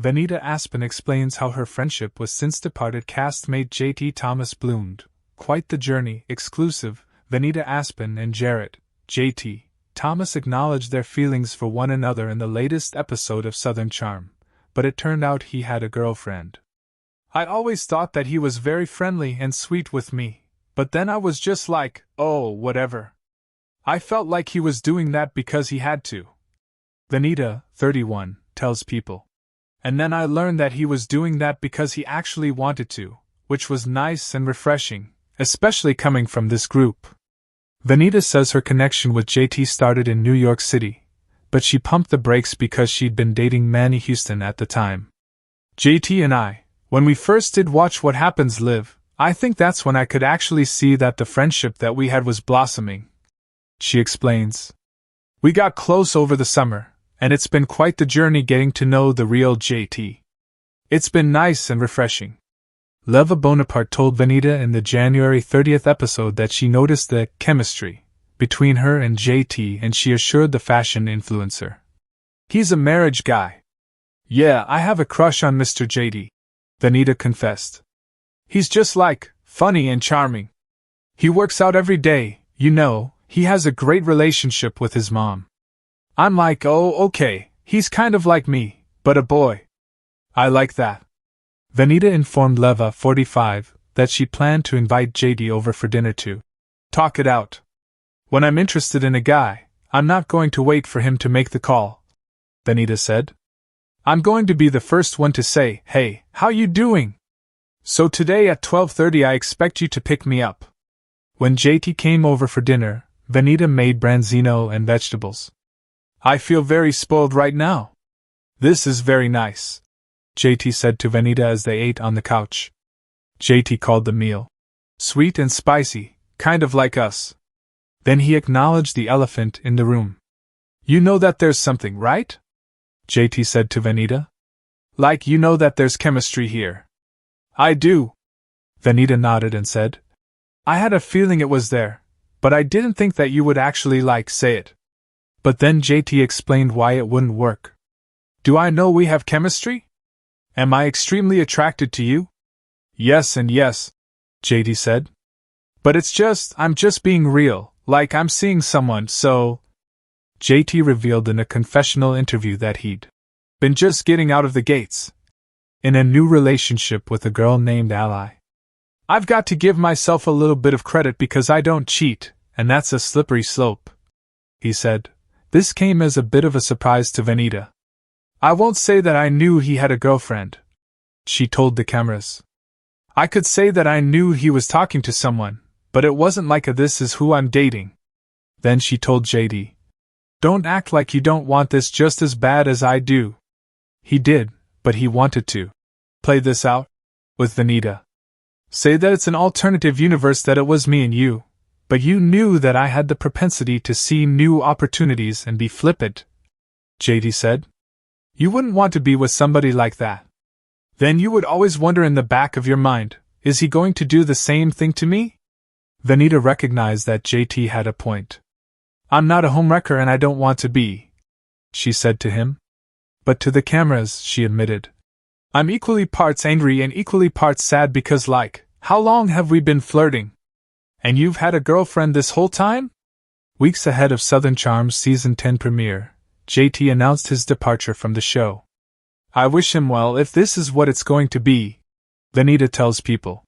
Venita Aspen explains how her friendship with since departed castmate JT Thomas bloomed. Quite the journey, exclusive. Venita Aspen and Jarrett, JT Thomas acknowledged their feelings for one another in the latest episode of Southern Charm, but it turned out he had a girlfriend. I always thought that he was very friendly and sweet with me, but then I was just like, oh, whatever. I felt like he was doing that because he had to. Venita, 31, tells People. And then I learned that he was doing that because he actually wanted to, which was nice and refreshing, especially coming from this group. Venita says her connection with JT started in New York City, but she pumped the brakes because she'd been dating Manny Houston at the time. JT and I, when we first did Watch What Happens Live, I think that's when I could actually see that the friendship that we had was blossoming. She explains. We got close over the summer, and it's been quite the journey getting to know the real JT. It's been nice and refreshing. Leva Bonaparte told Venita in the January 30th episode that she noticed the chemistry between her and JT, and she assured the fashion influencer. He's a marriage guy. Yeah, I have a crush on Mr. JT, Venita confessed. He's just like, funny and charming. He works out every day, you know, he has a great relationship with his mom. I'm like, oh, okay, he's kind of like me, but a boy. I like that. Venita informed Leva, 45, that she planned to invite JD over for dinner to talk it out. When I'm interested in a guy, I'm not going to wait for him to make the call, Venita said. I'm going to be the first one to say, hey, how you doing? So today at 12:30 I expect you to pick me up. When JT came over for dinner, Venita made branzino and vegetables. I feel very spoiled right now. This is very nice, JT said to Venita as they ate on the couch. JT called the meal sweet and spicy, kind of like us. Then he acknowledged the elephant in the room. You know that there's something, right? JT said to Venita. Like you know that there's chemistry here. I do. Venita nodded and said. I had a feeling it was there, but I didn't think that you would actually say it. But then JT explained why it wouldn't work. Do I know we have chemistry? Am I extremely attracted to you? Yes and yes, JT said. But I'm just being real, like I'm seeing someone, so... JT revealed in a confessional interview that he'd been just getting out of the gates in a new relationship with a girl named Ally. I've got to give myself a little bit of credit because I don't cheat, and that's a slippery slope, he said. This came as a bit of a surprise to Venita. I won't say that I knew he had a girlfriend, she told the cameras. I could say that I knew he was talking to someone, but it wasn't like a this is who I'm dating. Then she told JD. Don't act like you don't want this just as bad as I do. He did, but he wanted to play this out with Venita. Say that it's an alternative universe, that it was me and you, but you knew that I had the propensity to see new opportunities and be flippant, JD said. You wouldn't want to be with somebody like that. Then you would always wonder in the back of your mind, is he going to do the same thing to me? Venita recognized that JT had a point. I'm not a homewrecker and I don't want to be, she said to him. But to the cameras, she admitted. I'm equally parts angry and equally parts sad because how long have we been flirting? And you've had a girlfriend this whole time? Weeks ahead of Southern Charm's Season 10 premiere, JT announced his departure from the show. I wish him well if this is what it's going to be, Venita tells People.